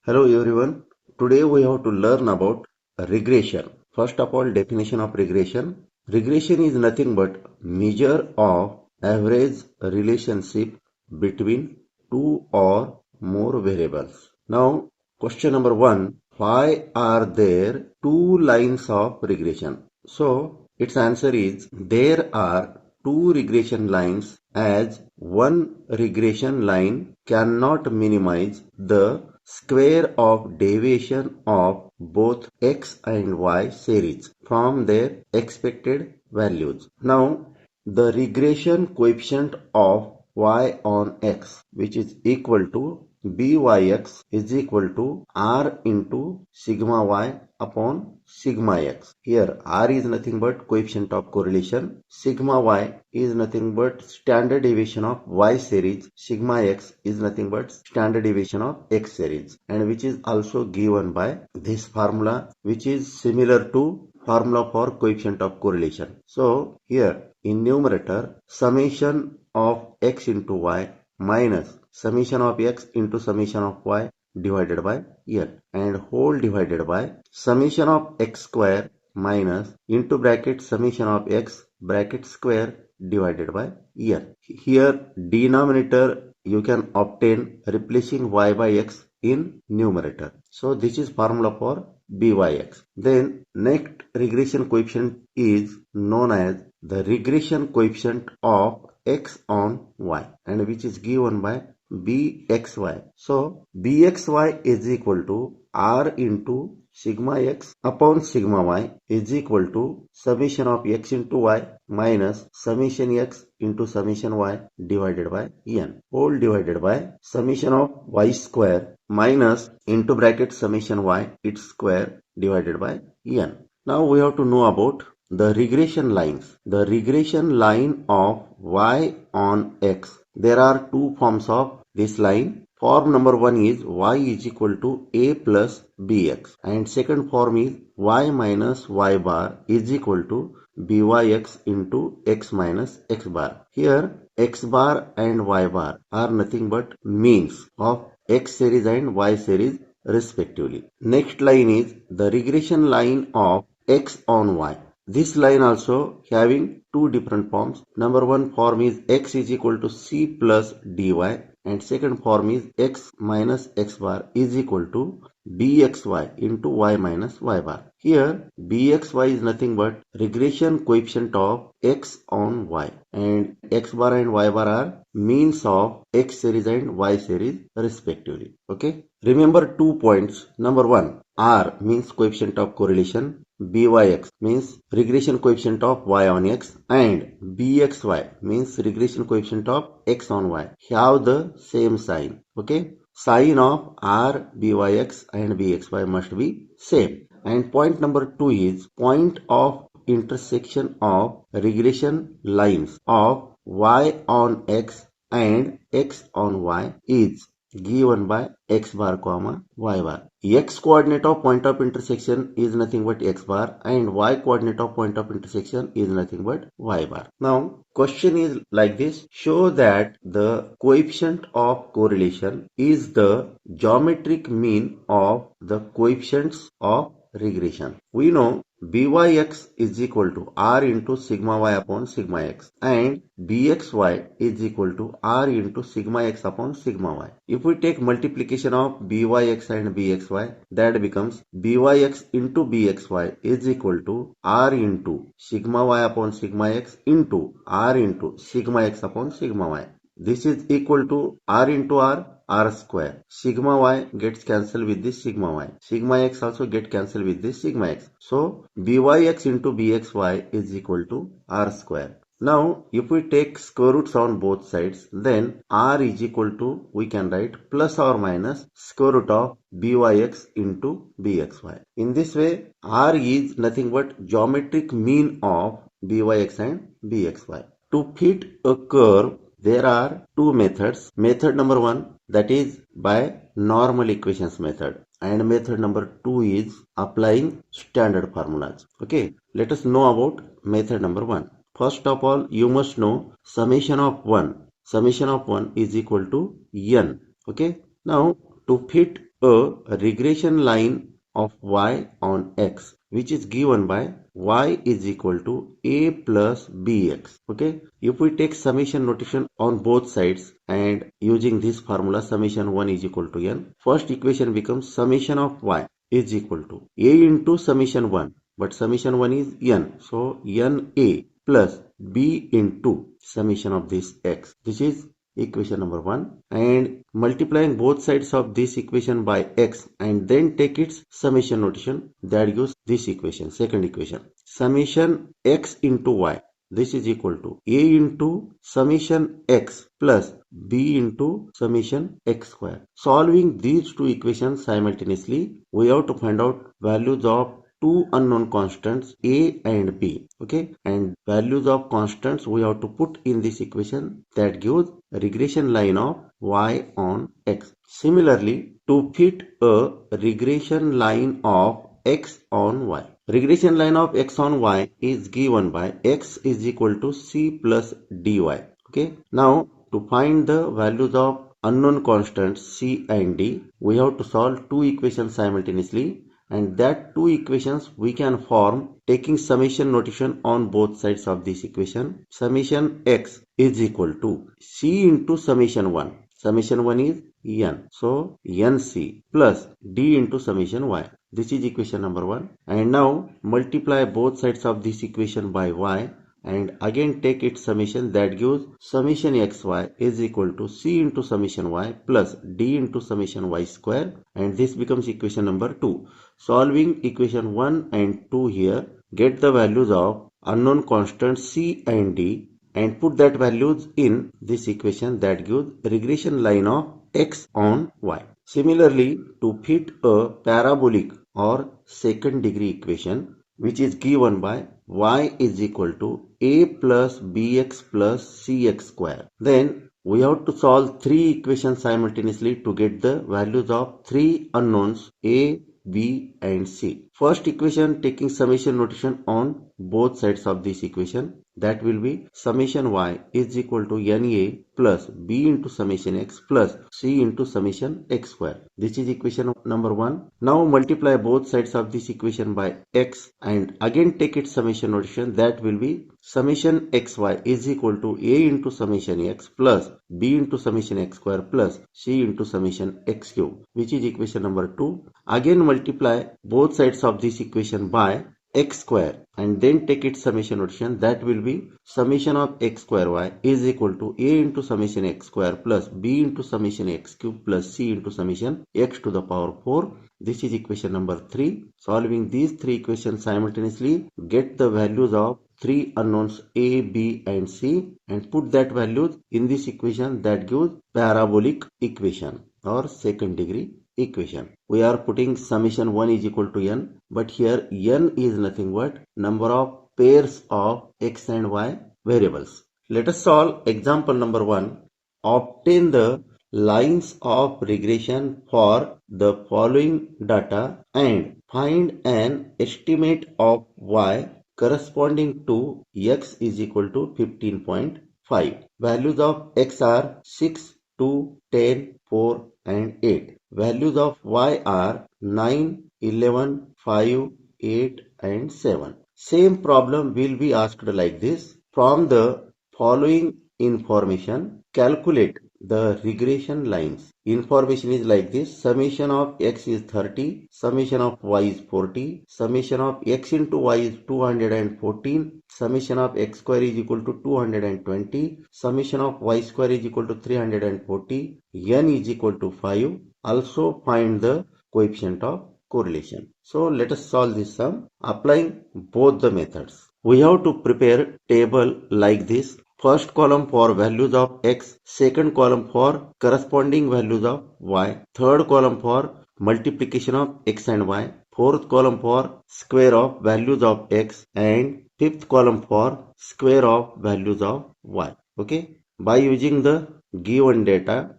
Hello everyone. Today we have to learn about regression. First of all, definition of regression. Regression is nothing but measure of average relationship between two or more variables. Now, question number one, why are there two lines of regression? So, its answer is there are two regression lines as one regression line cannot minimize the square of deviation of both x and y series from their expected values. Now, the regression coefficient of y on x, which is equal to byx, is equal to r into sigma y upon sigma x. Here r is nothing but coefficient of correlation, sigma y is nothing but standard deviation of y series, sigma x is nothing but standard deviation of x series, and which is also given by this formula, which is similar to formula for coefficient of correlation. So here in numerator, summation of x into y minus summation of x into summation of y divided by n, and whole divided by summation of x square minus into bracket summation of x bracket square divided by n. Here denominator you can obtain replacing y by x in numerator. So this is formula for byx. Then next regression coefficient is known as the regression coefficient of x on y, and which is given by bxy. So bxy is equal to r into sigma x upon sigma y is equal to summation of x into y minus summation x into summation y divided by n, whole divided by summation of y square minus into bracket summation y its square divided by n. Now we have to know about the regression lines. The regression line of y on x. There are two forms of this line. Form number one is y is equal to a plus bx, and second form is y minus y bar is equal to byx into x minus x bar. Here x bar and y bar are nothing but means of x series and y series respectively. Next line is the regression line of x on y. This line also having two different forms. Number one form is x is equal to c plus dy, and second form is x minus x bar is equal to bxy into y minus y bar. Here bxy is nothing but regression coefficient of x on y, and x bar and y bar are means of x series and y series respectively. Okay, remember 2 points. Number one, r means coefficient of correlation, byx means regression coefficient of y on x, and bxy means regression coefficient of x on y have the same sign. Okay, sign of r, byx and bxy must be same. And point number 2 is point of intersection of regression lines of y on x and x on y is given by x bar comma y bar. X coordinate of point of intersection is nothing but x bar, and y coordinate of point of intersection is nothing but y bar. Now question is like this: show that the coefficient of correlation is the geometric mean of the coefficients of regression. We know byx is equal to r into sigma y upon sigma x, and bxy is equal to r into sigma x upon sigma y. If we take multiplication of byx and bxy, that becomes byx into bxy is equal to r into sigma y upon sigma x into r into sigma x upon sigma y. This is equal to r into r square. Sigma y gets cancelled with this sigma y. Sigma x also get cancelled with this sigma x. So byx into bxy is equal to r square. Now if we take square roots on both sides, then r is equal to, we can write plus or minus square root of byx into bxy. In this way r is nothing but geometric mean of byx and bxy. To fit a curve, there are two methods. Method number one, that is by normal equations method, and method number 2 is applying standard formulas. Okay, let us know about method number 1. First of all, you must know summation of 1. Summation of 1 is equal to n. Okay, now to fit a regression line of y on x, which is given by y is equal to a plus bx. Okay, if we take summation notation on both sides and using this formula summation 1 is equal to n, first equation becomes summation of y is equal to a into summation 1, but summation 1 is n, so n a plus b into summation of this x. This is equation number 1, and multiplying both sides of this equation by x and then take its summation notation, that gives this equation, second equation, summation x into y. This is equal to a into summation x plus b into summation x square. Solving these two equations simultaneously, we have to find out values of two unknown constants a and b. Okay, and values of constants we have to put in this equation, that gives a regression line of y on x. Similarly, to fit a regression line of x on y, regression line of x on y is given by x is equal to c plus dy. Okay, now to find the values of unknown constants c and d, we have to solve two equations simultaneously, and that two equations we can form taking summation notation on both sides of this equation. Summation x is equal to c into summation 1. Summation 1 is n, so nc plus d into summation y. This is equation number 1. And now multiply both sides of this equation by y and again take its summation, that gives summation xy is equal to c into summation y plus d into summation y square, and this becomes equation number 2. Solving equation 1 and 2 here, get the values of unknown constants c and d and put that values in this equation, that gives regression line of x on y. Similarly, to fit a parabolic or second degree equation, which is given by y is equal to a plus bx plus cx square, then we have to solve three equations simultaneously to get the values of three unknowns a, b and c. First equation taking summation notation on both sides of this equation, that will be summation y is equal to na plus b into summation x plus c into summation x square. This is equation number 1. Now multiply both sides of this equation by x and again take its summation notation, that will be summation xy is equal to a into summation x plus b into summation x square plus c into summation x cube, which is equation number 2. Again multiply both sides of this equation by x square and then take its summation notation, that will be summation of x square y is equal to a into summation x square plus b into summation x cube plus c into summation x to the power 4. This is equation number 3. Solving these three equations simultaneously, get the values of three unknowns a, b and c and put that values in this equation, that gives parabolic equation or second degree equation. We are putting summation 1 is equal to n, but here n is nothing but number of pairs of x and y variables. Let us solve example number 1. Obtain the lines of regression for the following data and find an estimate of y corresponding to x is equal to 15.5. Values of x are 6, 2, 10, 4 and 8. Values of y are 9, 11, 5, 8 and 7. Same problem will be asked like this. From the following information, calculate the regression lines. Information is like this. Summation of x is 30, summation of y is 40, summation of x into y is 214, summation of x square is equal to 220, summation of y square is equal to 340, n is equal to 5. Also find the coefficient of correlation. So let us solve this sum applying both the methods. We have to prepare table like this. First column for values of x, second column for corresponding values of y, third column for multiplication of x and y, fourth column for square of values of x, and fifth column for square of values of y. Okay, by using the given data,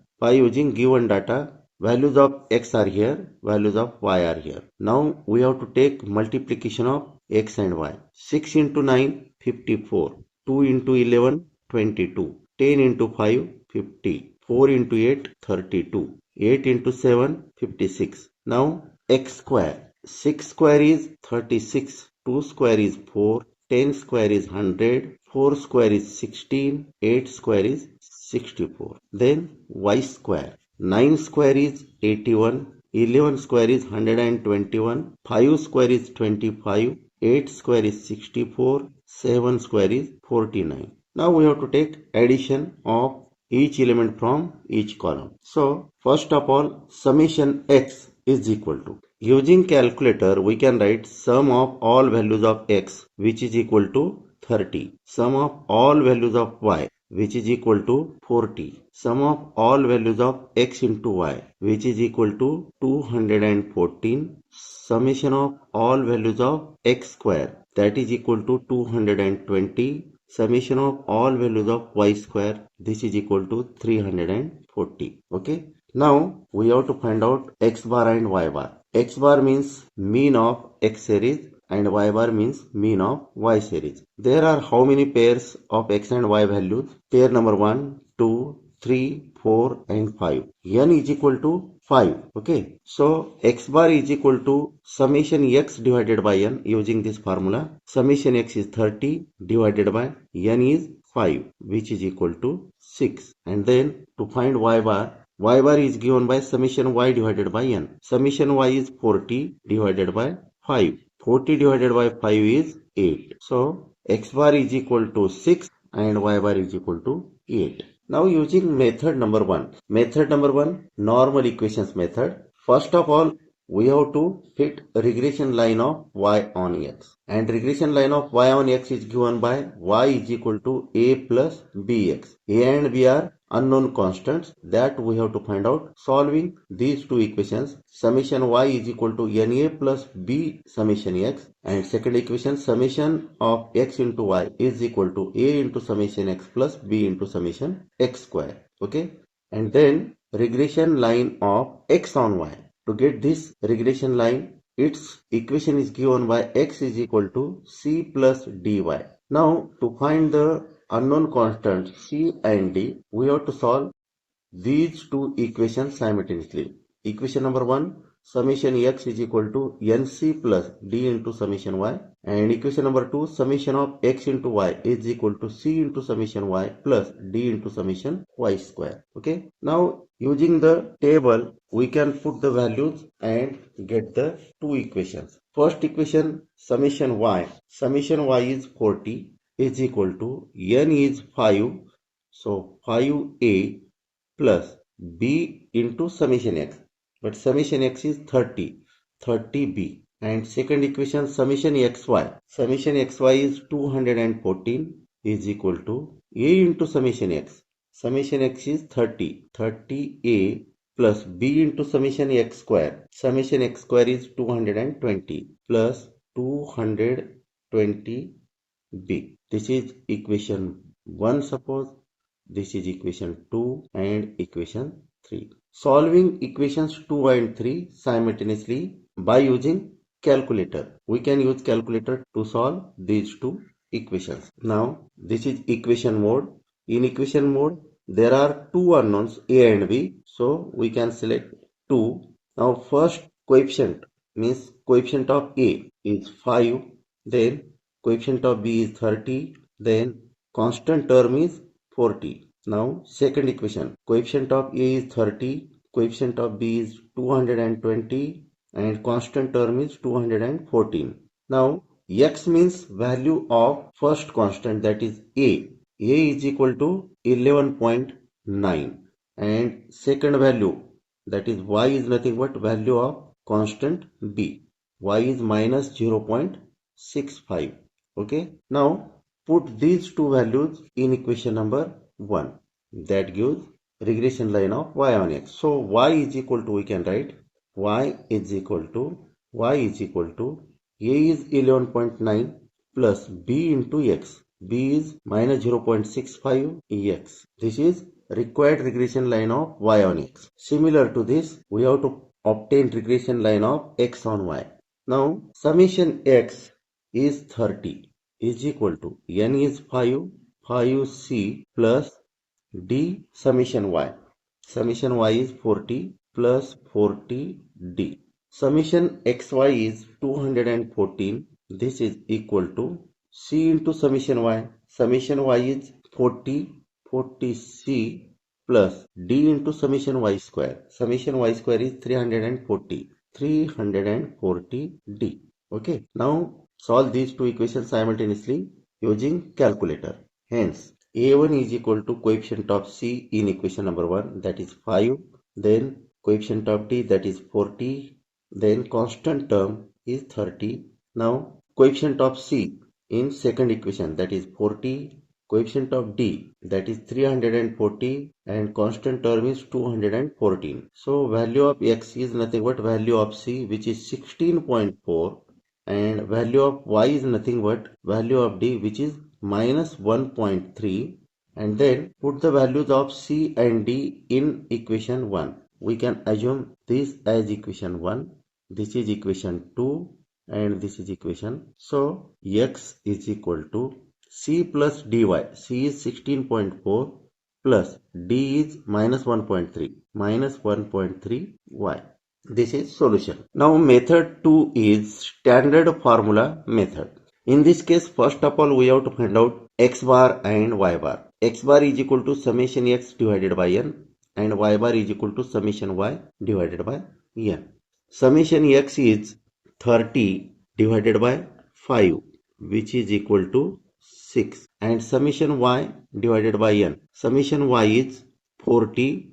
values of x are here, values of y are here. Now we have to take multiplication of x and y. 6 into 9, 54. 2 into 11, 22. 10 into 5, 50. 4 into 8, 32. 8 into 7, 56. Now x square. 6 square is 36. 2 square is 4. 10 square is 100. 4 square is 16. 8 square is 64. Then y square. 9 square is 81. 11 square is 121. 5 square is 25. 8 square is 64. 7 square is 49. Now we have to take addition of each element from each column. So first of all, summation x is equal to, using calculator we can write sum of all values of x which is equal to 30, sum of all values of y which is equal to 40, sum of all values of x into y which is equal to 214, summation of all values of x square that is equal to 220, summation of all values of y square, this is equal to 340. Okay. Now we have to find out x bar and y bar. X bar means mean of x series and y bar means mean of y series. There are how many pairs of x and y values? Pair number 1, 2, 3, 4 and 5. N is equal to 5. Okay. So x bar is equal to summation x divided by n using this formula. Summation x is 30 divided by n is 5 which is equal to 6. And then to find y bar is given by summation y divided by n. Summation y is 40 divided by 5. 40 divided by 5 is 8. So x bar is equal to 6 and y bar is equal to 8. Now using method number 1. Method number 1, normal equations method. First of all, we have to fit regression line of y on x. And regression line of y on x is given by y is equal to a plus bx. A and b are unknown constants that we have to find out. Solving these two equations, summation y is equal to na plus b summation x, and second equation summation of x into y is equal to a into summation x plus b into summation x square. Okay. And then regression line of x on y. To get this regression line, its equation is given by x is equal to c plus dy. Now to find the unknown constants c and d, we have to solve these two equations simultaneously. Equation number 1, summation x is equal to nc plus d into summation y, and equation number 2, summation of x into y is equal to c into summation y plus d into summation y square. Okay. Now using the table we can put the values and get the two equations. First equation, summation y is 40 is equal to n is 5, so 5a plus b into summation x, but summation x is 30b. And second equation, summation xy is 214 is equal to a into summation x is 30a plus b into summation x square is 220 plus 220b. This is equation 1 suppose. This is equation 2 and equation 3. Solving equations 2 and 3 simultaneously by using calculator. We can use calculator to solve these two equations. Now this is equation mode. In equation mode there are two unknowns a and b. So we can select 2. Now first coefficient means coefficient of a is 5. Then coefficient of b is 30. Then constant term is 40. Now second equation, coefficient of a is 30, coefficient of b is 220 and constant term is 214. Now x means value of first constant, that is a. A is equal to 11.9 and second value, that is y, is nothing but value of constant b. Y is minus 0.65. Okay. Now put these two values in equation number 1. That gives regression line of y on x. So y is equal to, we can write y is equal to a is 11.9 plus b into x. B is minus 0.65 x. This is required regression line of y on x. Similar to this, we have to obtain regression line of x on y. Now summation x is 30 is equal to n is 5c plus d summation y. Summation y is 40 plus 40d. Summation xy is 214. This is equal to c into summation y. Summation y is 40c plus d into summation y square. Summation y square is 340. 340d. Okay. Now solve these two equations simultaneously using calculator. Hence, a1 is equal to coefficient of c in equation number 1, that is 5. Then coefficient of d, that is 40. Then constant term is 30. Now coefficient of c in second equation, that is 40. Coefficient of d, that is 340, and constant term is 214. So value of x is nothing but value of c, which is 16.4, and value of y is nothing but value of d, which is minus 1.3. And then put the values of c and d in equation 1. We can assume this as equation 1, this is equation 2, and this is equation. So x is equal to c plus dy. C is 16.4 plus d is minus 1.3. Minus 1.3 y. This is solution. Now method 2 is standard formula method. In this case, first of all, we have to find out x bar and y bar. X bar is equal to summation x divided by n, and y bar is equal to summation y divided by n. Summation x is 30 divided by 5, which is equal to 6, and summation y divided by n. Summation y is 40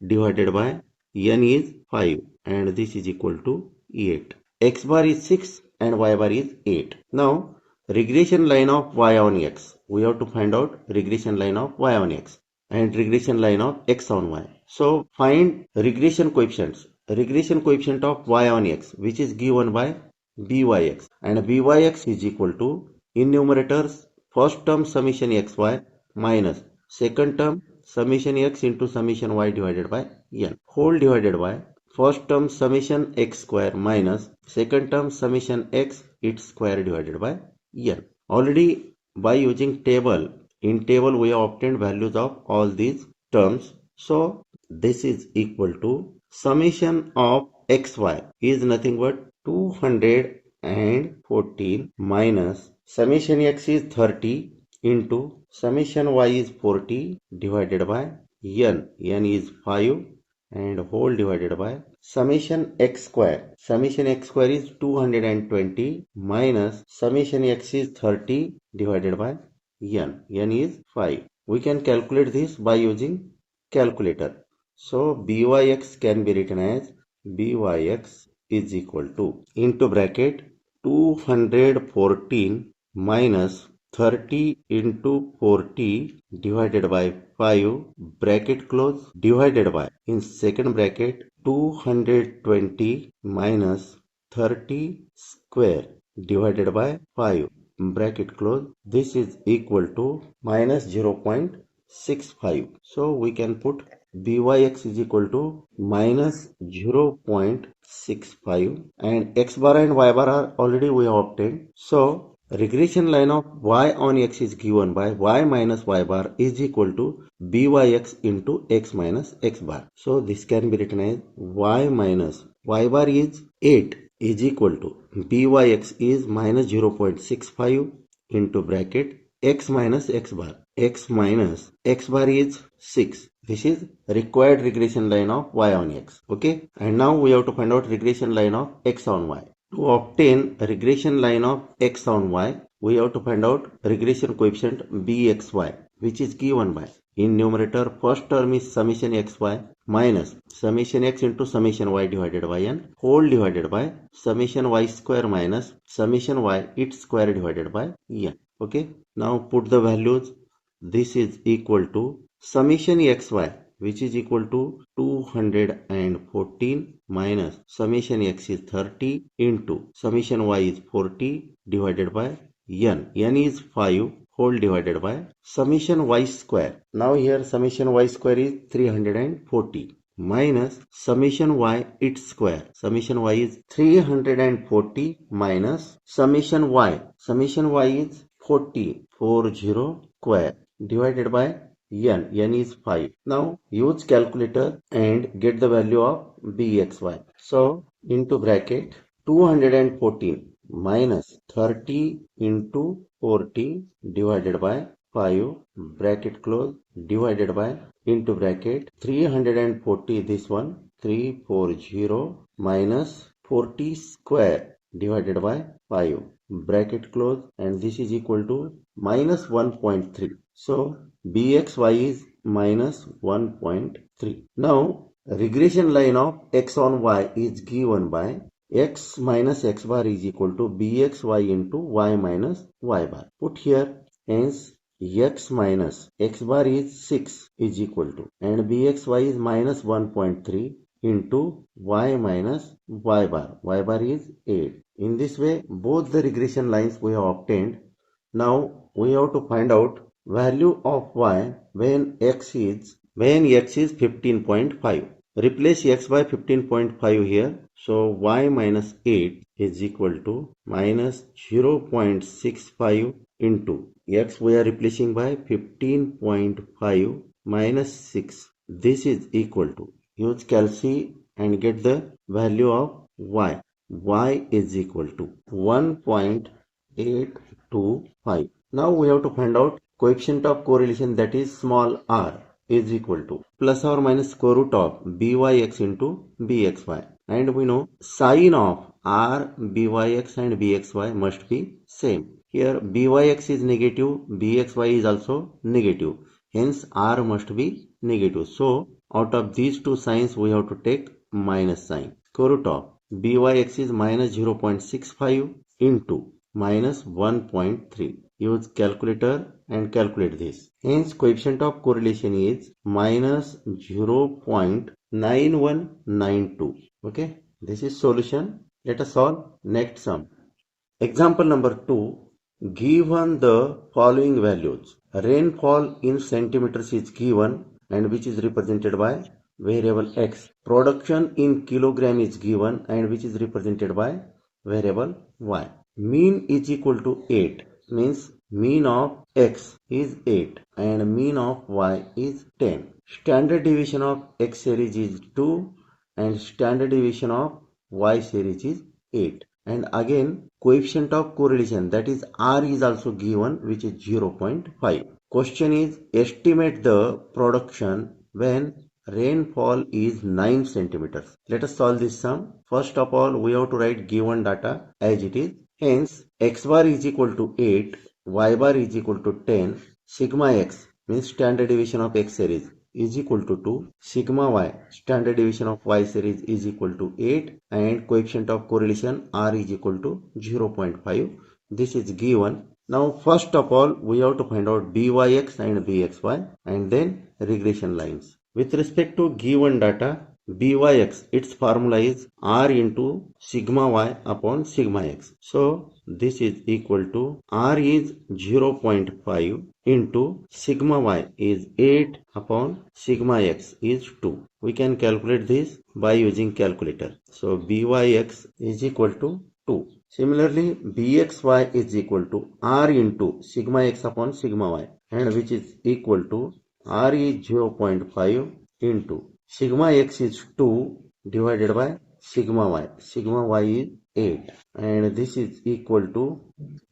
divided by n is 5, and this is equal to 8. X bar is 6 and y bar is 8. Now regression line of y on x. We have to find out regression line of y on x and regression line of x on y. So find regression coefficients. Regression coefficient of y on x, which is given by byx, and byx is equal to, in numerators, first term summation xy minus second term summation x into summation y divided by n, whole divided by first term summation x square minus second term summation x its square divided by n. Already by using table, in table we have obtained values of all these terms. So this is equal to summation of xy is nothing but 214 minus summation x is 30 into summation y is 40 divided by n. N is 5 and whole divided by summation x square. Summation x square is 220 minus summation x is 30 divided by n. N is 5. We can calculate this by using calculator. So byx can be written as byx is equal to, into bracket, 214 minus 30 into 40 divided by 5 bracket close, divided by, in second bracket, 220 minus 30 square divided by 5 bracket close. This is equal to minus 0.65. So we can put byx is equal to minus 0.65, and x bar and y bar are already we have obtained. So regression line of y on x is given by y minus y bar is equal to byx into x minus x bar. So this can be written as y minus y bar is 8 is equal to byx is minus 0.65 into bracket x minus x bar. X minus x bar is 6. This is required regression line of y on x. Okay, and now we have to find out regression line of x on y. To obtain regression line of x on y, we have to find out regression coefficient bxy, which is given by, in numerator, first term is summation xy minus summation x into summation y divided by n, whole divided by summation y square minus summation y its square divided by n. Okay, now put the values. This is equal to summation xy, which is equal to 214 minus summation x is 30 into summation y is 40 divided by n. N is 5 whole divided by summation y square. Now here summation y square is 340 minus summation y its square. Summation y is 340 minus summation y. Summation y is 40 square divided by n is 5. Now use calculator and get the value of bxy. So into bracket 214 minus 30 into 40 divided by 5 bracket close divided by into bracket 340 this one 340 minus 40 square divided by 5 bracket close and this is equal to minus 1.3. So bxy is minus 1.3. Now regression line of x on y is given by x minus x bar is equal to bxy into y minus y bar. Put here, hence x minus x bar is 6 is equal to and bxy is minus 1.3 into y minus y bar is 8. In this way both the regression lines we have obtained. Now we have to find out value of y when x is 15.5. Replace x by 15.5 here. So y minus 8 is equal to minus 0.65 into x we are replacing by 15.5 minus 6. This is equal to, use calci and get the value of y. Y is equal to 1.825. Now we have to find out coefficient of correlation, that is small r, is equal to plus or minus square root of byx into bxy. And we know sign of r, byx and bxy must be same. Here byx is negative, bxy is also negative. Hence r must be negative. So out of these two signs we have to take minus sign. Square root of byx is minus 0.65 into minus 1.3. Use calculator and calculate this. Hence coefficient of correlation is minus 0.9192. Okay, this is solution. Let us solve next sum. Example number 2. Given the following values, rainfall in centimeters is given and which is represented by variable x. Production in kilogram is given and which is represented by variable y. Mean is equal to 8, means mean of x is 8 and mean of y is 10. Standard deviation of x series is 2 and standard deviation of y series is 8. And again coefficient of correlation, that is r, is also given, which is 0.5. Question is estimate the production when rainfall is 9 centimeters. Let us solve this sum. First of all we have to write given data as it is. Hence x bar is equal to 8, y bar is equal to 10, sigma x means standard deviation of x series is equal to 2, sigma y standard deviation of y series is equal to 8 and coefficient of correlation r is equal to 0.5. This is given. Now first of all we have to find out byx and bxy and then regression lines. With respect to given data, byx, its formula is r into sigma y upon sigma x. So this is equal to r is 0.5 into sigma y is 8 upon sigma x is 2. We can calculate this by using calculator. So byx is equal to 2. Similarly bxy is equal to r into sigma x upon sigma y, and which is equal to r is 0.5 into sigma x is 2 divided by sigma y. Sigma y is 8 and this is equal to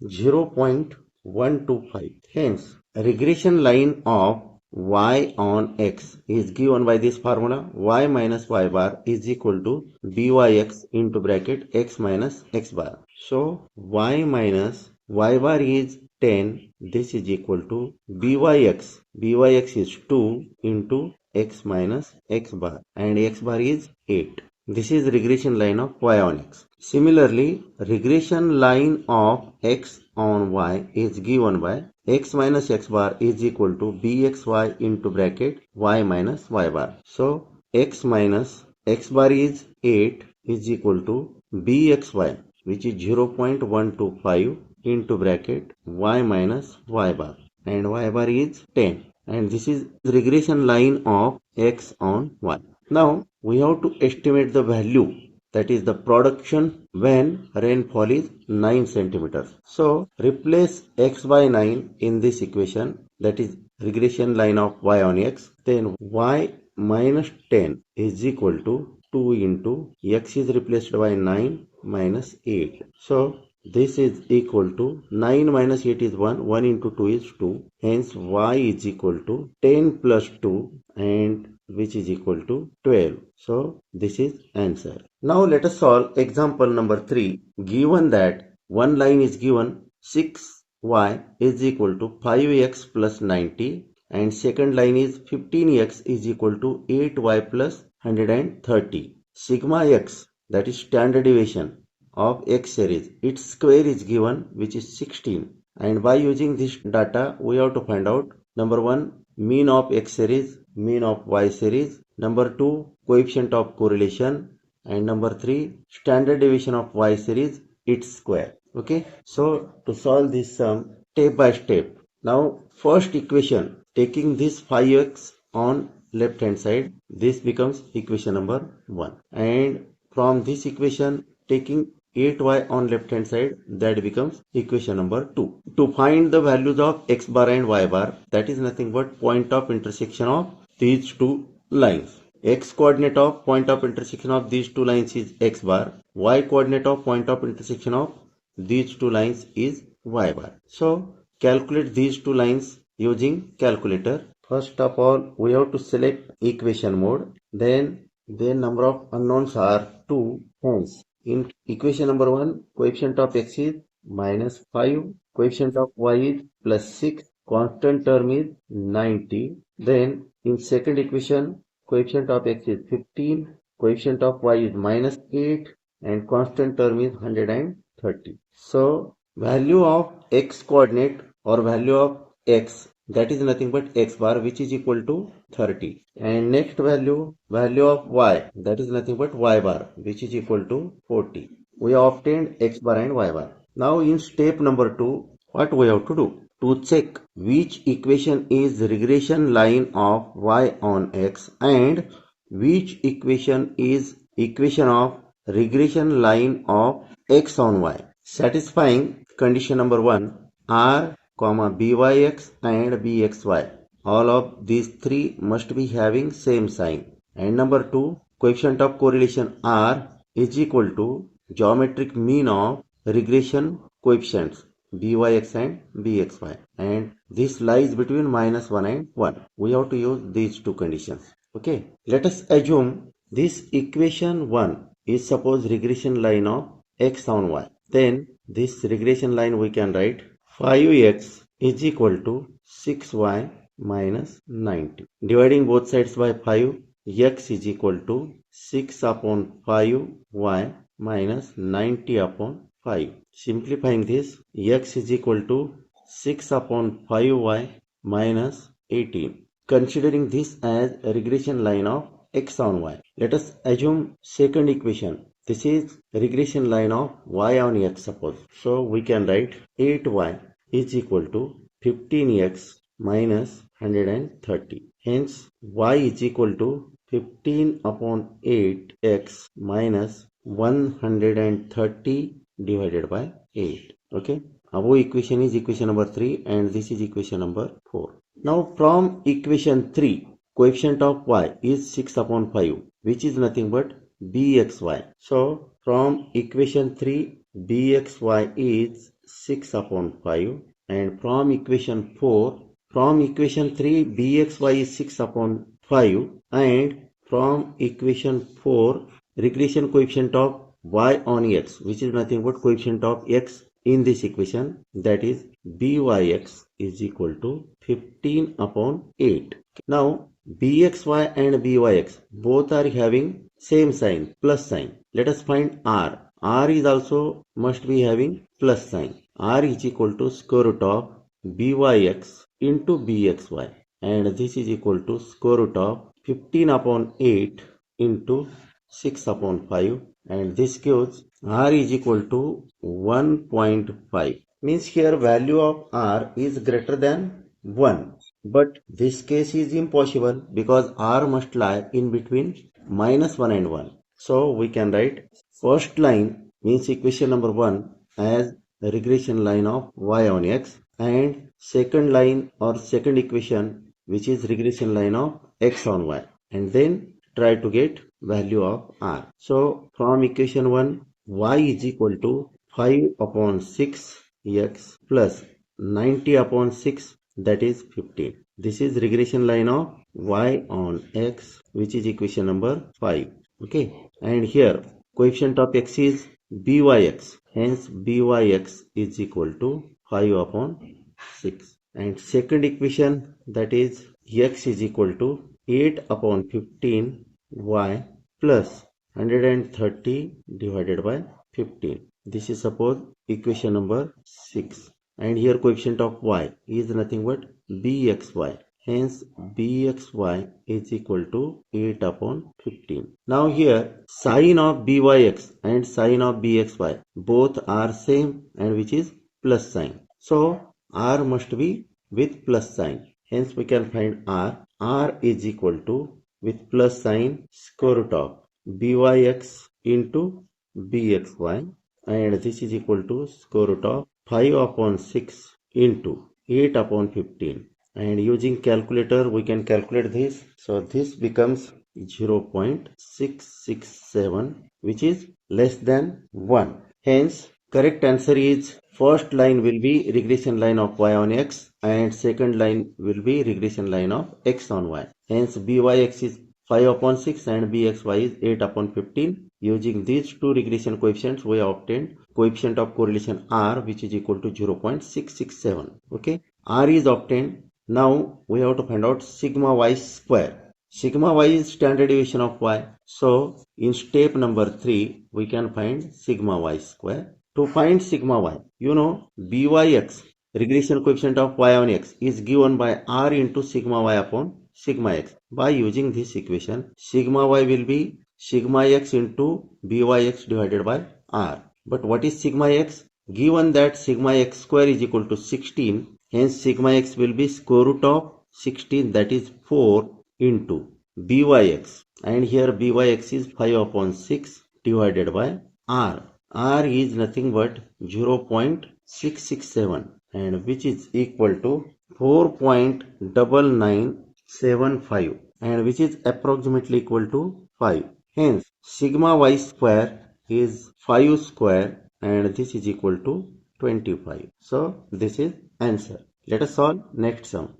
0.125. Hence regression line of y on x is given by this formula. Y minus y bar is equal to byx into bracket x minus x bar. So y minus y bar is 10. This is equal to byx. Byx is 2 into x minus x bar and x bar is 8. This is regression line of y on x. Similarly, regression line of x on y is given by x minus x bar is equal to bxy into bracket y minus y bar. So x minus x bar is 8 is equal to bxy, which is 0.125 into bracket y minus y bar and y bar is 10. And this is regression line of x on y. Now we have to estimate the value, that is the production when rainfall is 9 centimeters. So replace x by 9 in this equation that is regression line of y on x, then y minus 10 is equal to 2 into x is replaced by 9 minus 8. So this is equal to 9 minus 8 is 1, 1 into 2 is 2. Hence y is equal to 10 plus 2 and which is equal to 12. So this is answer. Now let us solve example number 3. Given that one line is given 6y is equal to 5x plus 90 and second line is 15x is equal to 8y plus 130. Sigma x, that is standard deviation of x series, its square is given which is 16, and by using this data we have to find out number 1 mean of x series, mean of y series, number 2 coefficient of correlation, and number 3 standard deviation of y series, its square. Okay, so to solve this sum step by step. Now first equation, taking this 5x on left hand side, this becomes equation number 1, and from this equation taking 8y on left hand side, that becomes equation number 2. To find the values of x bar and y bar, that is nothing but point of intersection of these two lines. X coordinate of point of intersection of these two lines is x bar, y coordinate of point of intersection of these two lines is y bar. So calculate these two lines using calculator. First of all we have to select equation mode, then number of unknowns are 2. Hence in equation number 1 coefficient of x is minus 5, coefficient of y is plus 6, constant term is 90. Then in second equation coefficient of x is 15, coefficient of y is minus 8 and constant term is 130. So value of x coordinate or value of x, that is nothing but x bar, which is equal to 30, and next value of y, that is nothing but y bar, which is equal to 40. We have obtained x bar and y bar. Now in step number 2 what we have to do? To check which equation is regression line of y on x and which equation is equation of regression line of x on y. Satisfying condition number 1, r, byx and bxy. All of these three must be having same sign. And number 2, coefficient of correlation r is equal to geometric mean of regression coefficients byx and bxy, and this lies between minus 1 and 1. We have to use these two conditions. Okay, let us assume this equation 1 is suppose regression line of x on y. Then this regression line we can write 5x is equal to 6y minus 90. Dividing both sides by 5, x is equal to 6 upon 5y minus 90 upon 5. Simplifying this, x is equal to 6 upon 5y minus 18. Considering this as a regression line of x on y, let us assume second equation. This is regression line of y on x suppose. So we can write 8y is equal to 15x minus 130. Hence y is equal to 15 upon 8x minus 130 divided by 8. Okay. Above equation is equation number 3 and this is equation number 4. Now from equation 3, coefficient of y is 6 upon 5, which is nothing but bxy. So from equation 3, bxy is 6 upon 5, and from equation 4, from equation 3, bxy is 6 upon 5, and from equation 4, regression coefficient of y on x, which is nothing but coefficient of x in this equation, that is byx is equal to 15 upon 8. Now bxy and byx both are having same sign, plus sign. Let us find r. R is also must be having plus sign. R is equal to square root of byx into bxy, and this is equal to square root of 15 upon 8 into 6 upon 5, and this gives r is equal to 1.5. Means here value of r is greater than 1. But this case is impossible because r must lie in between minus 1 and 1. So we can write first line means equation number 1 as the regression line of y on x, and second line or second equation, which is regression line of x on y, and then try to get value of r. So from equation 1, y is equal to 5 upon 6 x plus 90 upon 6, that is 15. This is regression line of y on x, which is equation number 5. Okay, and here coefficient of x is byx, hence byx is equal to 5 upon 6. And second equation, that is x is equal to 8 upon 15 y plus 130 divided by 15. This is suppose equation number 6. And here coefficient of y is nothing but bxy. Hence bxy is equal to 8 upon 15. Now here sine of byx and sine of bxy both are same, and which is plus sign. So r must be with plus sign. Hence we can find r. R is equal to, with plus sign, square root of byx into bxy, and this is equal to square root of 5 upon 6 into 8 upon 15. And using calculator we can calculate this. So this becomes 0.667, which is less than 1. Hence correct answer is first line will be regression line of y on x, and second line will be regression line of x on y. Hence byx is 5 upon 6 and bxy is 8 upon 15. Using these two regression coefficients, we have obtained coefficient of correlation r, which is equal to 0.667. Okay, r is obtained. Now we have to find out sigma y square. Sigma y is standard deviation of y. So in step number 3, we can find sigma y square. To find sigma y, you know byx, regression coefficient of y on x, is given by r into sigma y upon sigma x. By using this equation, sigma y will be sigma x into byx divided by r. But what is sigma x? Given that sigma x square is equal to 16, hence sigma x will be square root of 16, that is 4 into byx, and here byx is 5 upon 6 divided by r. R is nothing but 0.667, and which is equal to 4.9975, and which is approximately equal to 5. Hence sigma y square is 5 square, and this is equal to 25. So this is answer. Let us solve next sum.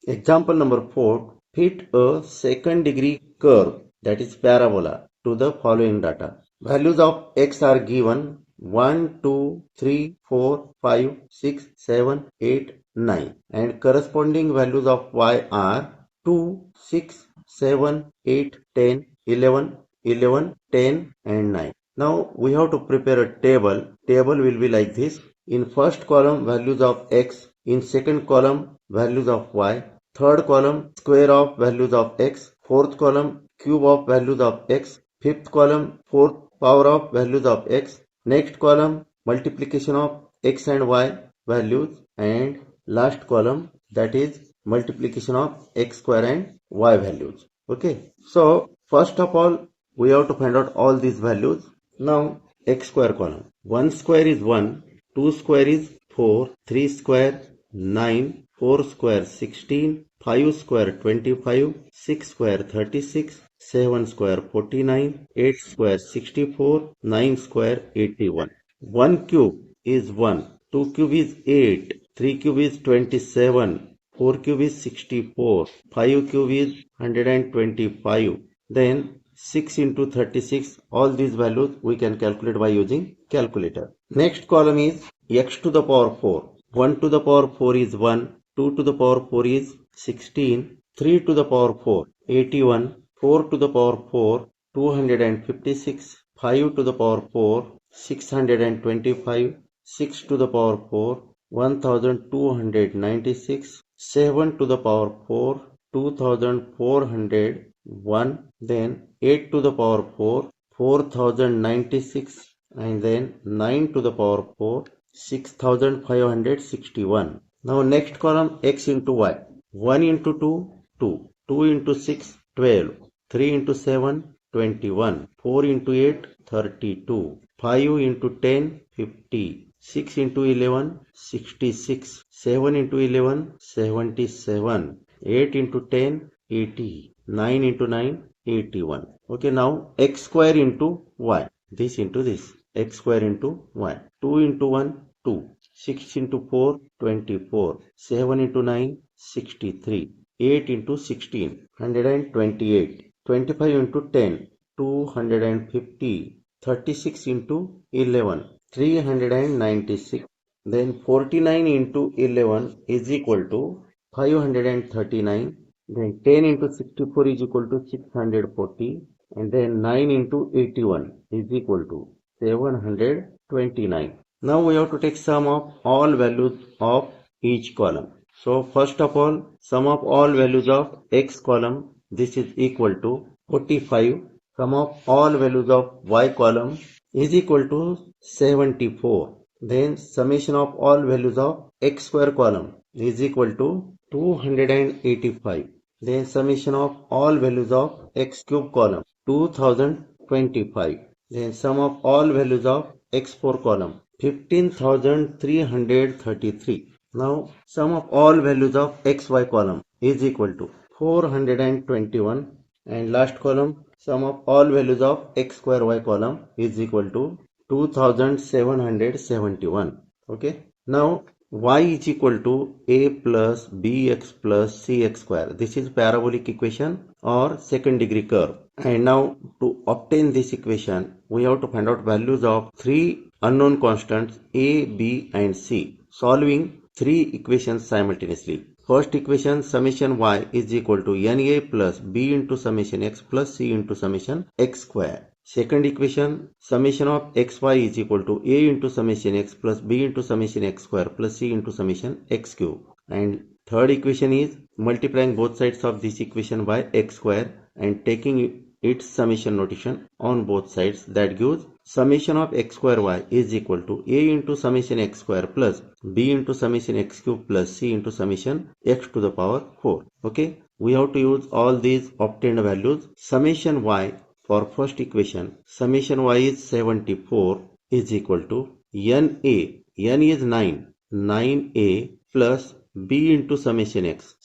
Example number 4. Fit a second degree curve, that is parabola, to the following data. Values of x are given 1, 2, 3, 4, 5, 6, 7, 8, 9, and corresponding values of y are 2, 6, 7, 8, 10, 11, 11, 10 and 9. Now we have to prepare a table. Table will be like this. In first column values of x, in second column values of y, third column square of values of x, fourth column cube of values of x, fifth column fourth power of values of x, next column multiplication of x and y values, and last column, that is multiplication of x square and y values. Okay, so first of all we have to find out all these values. Now x square column, 1 square is 1, 2 square is 4, 3 square 9, 4 square 16, 5 square 25, 6 square 36, 7 square 49, 8 square 64, 9 square 81. 1 cube is 1, 2 cube is 8, 3 cube is 27, 4 cube is 64, 5 cube is 125. Then 6 into 36, all these values we can calculate by using calculator. Next column is x to the power 4. 1 to the power 4 is 1, 2 to the power 4 is 16, 3 to the power 4, 81, 4 to the power 4, 256, 5 to the power 4, 625, 6 to the power 4, 1296, 7 to the power 4, 2401, then 8 to the power 4, 4096, and then 9 to the power 4, 6561. Now next column x into y. 1 into 2, 2. 2 into 6, 12. 3 into 7, 21. 4 into 8, 32. 5 into 10, 50. 6 into 11, 66. 7 into 11, 77. 8 into 10, 80. 9 into 9, 81. Okay, now x square into y. This into this. X square into y. 2 into 1, 2. 6 into 4, 24. 7 into 9, 63. 8 into 16, 128. 25 into 10, 250. 36 into 11, 396. Then 49 into 11 is equal to 539. Then 10 into 64 is equal to 640. And then 9 into 81 is equal to 729. Now we have to take sum of all values of each column. So first of all, sum of all values of x column, this is equal to 45. Sum of all values of y column is equal to 74. Then summation of all values of x square column is equal to 285. Then summation of all values of x cube column 2025. Then sum of all values of x4 column 15,333. Now sum of all values of xy column is equal to 421, and last column sum of all values of x square y column is equal to 2771. Okay. Now y is equal to a plus bx plus cx square. This is parabolic equation or second degree curve. And now to obtain this equation, we have to find out values of three unknown constants a, b and c, solving three equations simultaneously. First equation, summation y is equal to na plus b into summation x plus c into summation x square. Second equation, summation of xy is equal to a into summation x plus b into summation x square plus c into summation x cube. And third equation is multiplying both sides of this equation by x square and taking its summation notation on both sides. That gives summation of x square y is equal to a into summation x square plus b into summation x cube plus c into summation x to the power 4. Okay, we have to use all these obtained values. Summation y for first equation, summation y is 74 is equal to n is 9, 9a plus b into summation x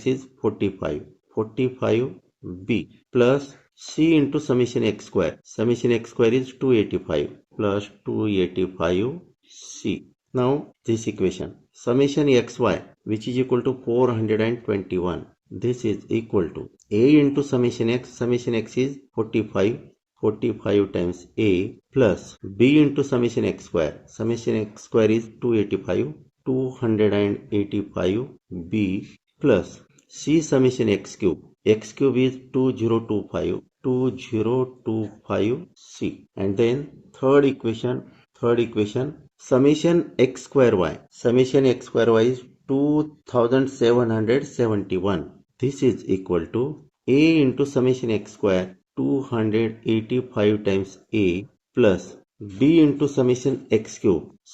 is 45, 45b plus c into summation x square is 285 plus 285c. Now this equation, summation xy which is equal to 421, this is equal to a into summation x is 45, 45 times a plus b into summation x square is 285, 285b plus c summation x cube is 2025, 2025c. And then third equation, summation x square y is 2771. This is equal to a into summation x square 285 times a plus b into summation x cube is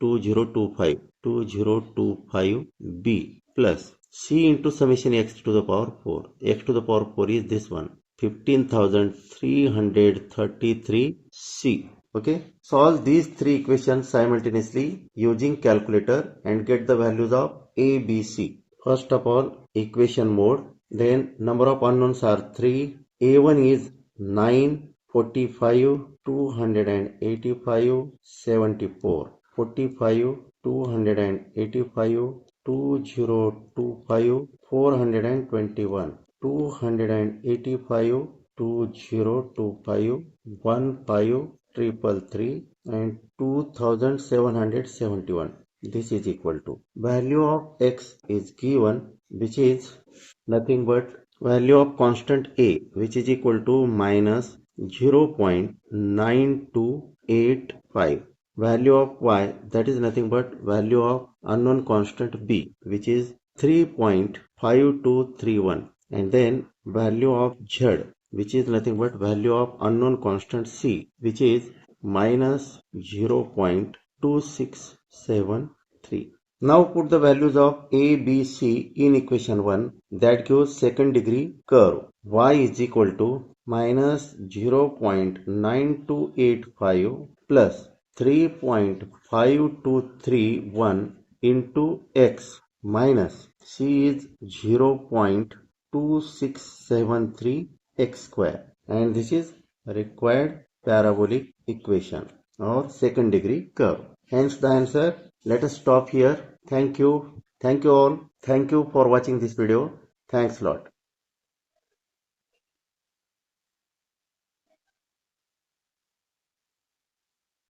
2025, 2025b plus c into summation x to the power 4. X to the power 4 is this one, 15,333c. Okay, solve these three equations simultaneously using calculator and get the values of a, b, c. First of all, equation mode. Then number of unknowns are 3. A1 is 9, 45, 285, 74. 45, 285, 2025, 421, 285, 2025, 15,333 and 2771. This is equal to value of x is given, which is nothing but value of constant a, which is equal to minus 0.9285. Value of y, that is nothing but value of unknown constant b, which is 3.5231. And then value of z, which is nothing but value of unknown constant c, which is minus 0.2673. Now put the values of a, b, c in equation 1. That gives second degree curve. Y is equal to minus 0.9285 plus 3.5231 into x minus c is 0.2673 x square, and this is required parabolic equation or second degree curve. Hence the answer. Let us stop here. Thank you. Thank you all. Thank you for watching this video. Thanks a lot.